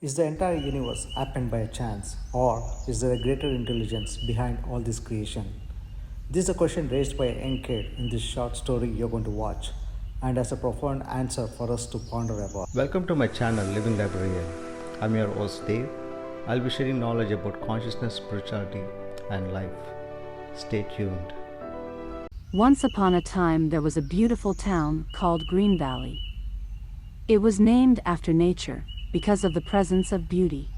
Is the entire universe happened by a chance, or is there a greater intelligence behind all this creation? This is a question raised by a young kid in this short story you're going to watch, and has a profound answer for us to ponder about. Welcome to my channel, Living Librarian. I'm your host Dave. I'll be sharing knowledge about consciousness, spirituality, and life. Stay tuned. Once upon a time there was a beautiful town called Green Valley. It was named after nature, because of the presence of beauty.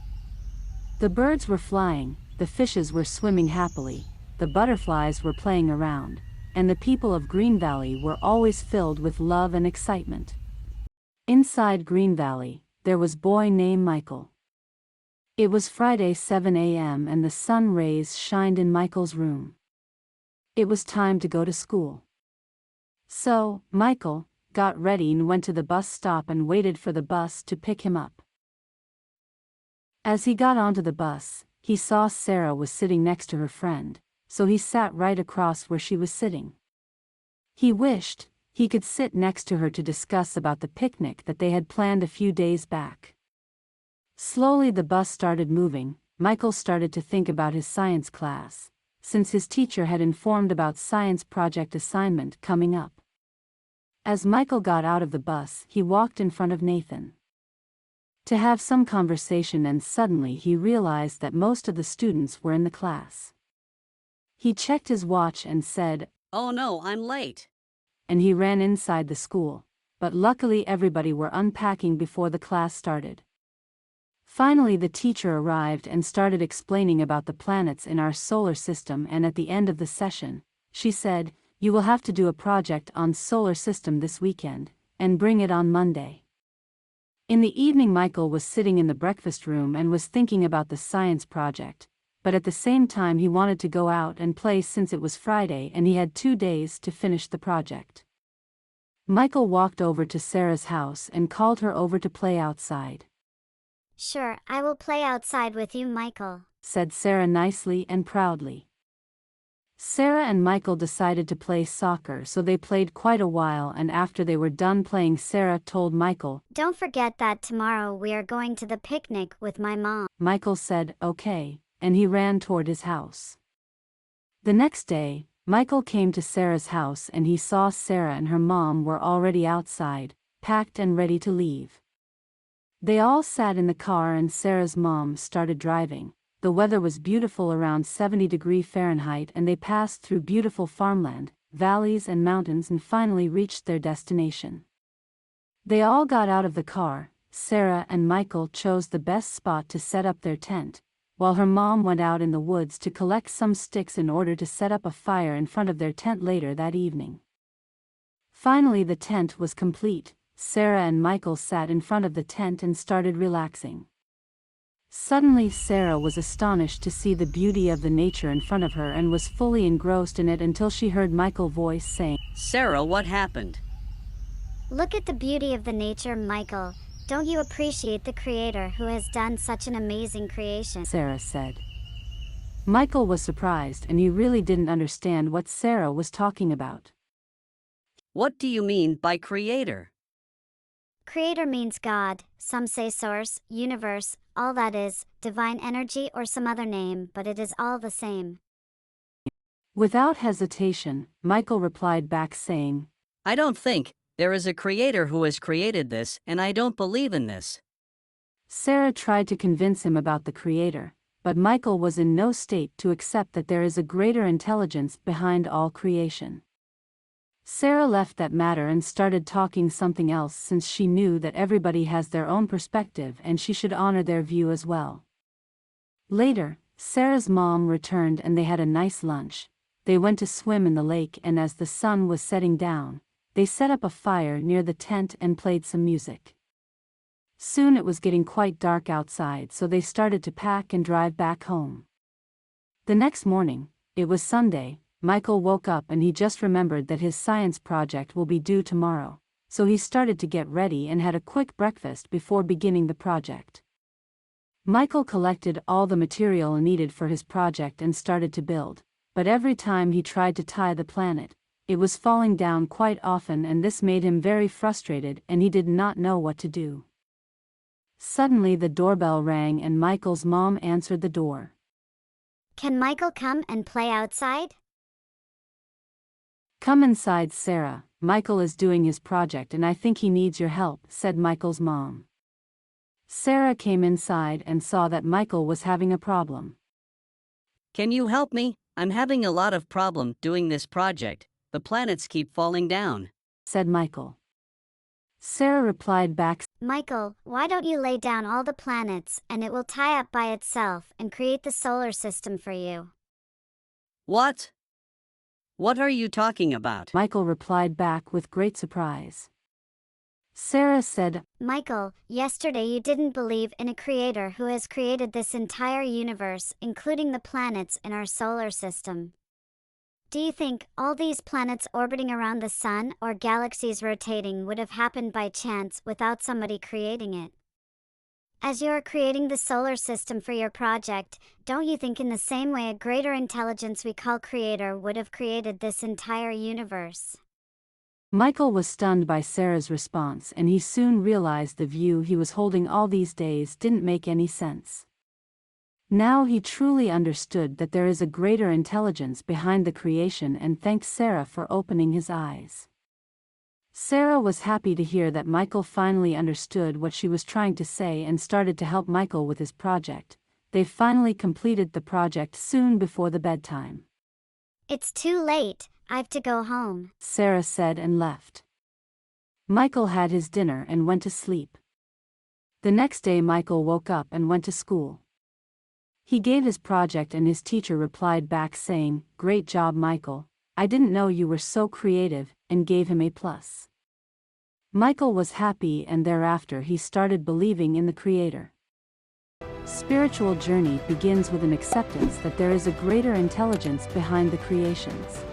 The birds were flying, the fishes were swimming happily, the butterflies were playing around, and the people of Green Valley were always filled with love and excitement. Inside Green Valley, there was a boy named Michael. It was Friday 7 a.m. and the sun rays shined in Michael's room. It was time to go to school. So, Michael got ready and went to the bus stop and waited for the bus to pick him up. As he got onto the bus, he saw Sarah was sitting next to her friend, so he sat right across where she was sitting. He wished he could sit next to her to discuss about the picnic that they had planned a few days back. Slowly the bus started moving. Michael started to think about his science class, since his teacher had informed about science project assignment coming up. As Michael got out of the bus, he walked in front of Nathan to have some conversation, and suddenly he realized that most of the students were in the class. He checked his watch and said, "Oh no, I'm late." and he ran inside the school, but luckily everybody were unpacking before the class started. Finally the teacher arrived and started explaining about the planets in our solar system, and at the end of the session, she said, "You will have to do a project on solar system this weekend, and bring it on Monday." In the evening Michael was sitting in the breakfast room and was thinking about the science project, but at the same time he wanted to go out and play since it was Friday and he had 2 days to finish the project. Michael walked over to Sarah's house and called her over to play outside. "Sure, I will play outside with you, Michael," said Sarah nicely and proudly. Sarah and Michael decided to play soccer, so they played quite a while, and after they were done playing, Sarah told Michael, "Don't forget that tomorrow we are going to the picnic with my mom." Michael said, "Okay," and he ran toward his house. The next day, Michael came to Sarah's house and he saw Sarah and her mom were already outside, packed and ready to leave. They all sat in the car and Sarah's mom started driving. The weather was beautiful, around 70 Fahrenheit, and they passed through beautiful farmland, valleys and mountains and finally reached their destination. They all got out of the car. Sarah and Michael chose the best spot to set up their tent, while her mom went out in the woods to collect some sticks in order to set up a fire in front of their tent later that evening. Finally the tent was complete. Sarah and Michael sat in front of the tent and started relaxing. Suddenly Sarah was astonished to see the beauty of the nature in front of her and was fully engrossed in it until she heard Michael's voice saying, "Sarah, what happened?" "Look at the beauty of the nature, Michael. Don't you appreciate the Creator who has done such an amazing creation?" Sarah said. Michael was surprised and he really didn't understand what Sarah was talking about. "What do you mean by creator?" Creator means God, some say source, universe, all that is, divine energy or some other name, but it is all the same. Without hesitation, Michael replied back saying, "I don't think there is a creator who has created this, and I don't believe in this." Sarah tried to convince him about the Creator, but Michael was in no state to accept that there is a greater intelligence behind all creation. Sarah left that matter and started talking something else, since she knew that everybody has their own perspective and she should honor their view as well. Later, Sarah's mom returned and they had a nice lunch. They went to swim in the lake, and as the sun was setting down, they set up a fire near the tent and played some music. Soon it was getting quite dark outside, so they started to pack and drive back home. The next morning, it was Sunday. Michael woke up and he just remembered that his science project will be due tomorrow, so he started to get ready and had a quick breakfast before beginning the project. Michael collected all the material needed for his project and started to build, but every time he tried to tie the planet, it was falling down quite often, and this made him very frustrated and he did not know what to do. Suddenly the doorbell rang and Michael's mom answered the door. Can Michael come and play outside? Come inside, Sarah. Michael is doing his project and I think he needs your help, said Michael's mom. Sarah came inside and saw that Michael was having a problem. Can you help me? I'm having a lot of problem doing this project. The planets keep falling down, said Michael. Sarah replied back, Michael, why don't you lay down all the planets and it will tie up by itself and create the solar system for you? What? What are you talking about? Michael replied back with great surprise. Sarah said, Michael, yesterday you didn't believe in a creator who has created this entire universe, including the planets in our solar system. Do you think all these planets orbiting around the sun or galaxies rotating would have happened by chance without somebody creating it? As you are creating the solar system for your project, don't you think in the same way a greater intelligence we call creator would have created this entire universe? Michael was stunned by Sarah's response and he soon realized the view he was holding all these days didn't make any sense. Now he truly understood that there is a greater intelligence behind the creation and thanked Sarah for opening his eyes. Sarah was happy to hear that Michael finally understood what she was trying to say and started to help Michael with his project. They finally completed the project soon before the bedtime. It's too late, I've to go home, Sarah said and left. Michael had his dinner and went to sleep. The next day Michael woke up and went to school. He gave his project and his teacher replied back saying, Great job, Michael. I didn't know you were so creative, and gave him A+. Michael was happy and thereafter he started believing in the Creator. Spiritual journey begins with an acceptance that there is a greater intelligence behind the creations.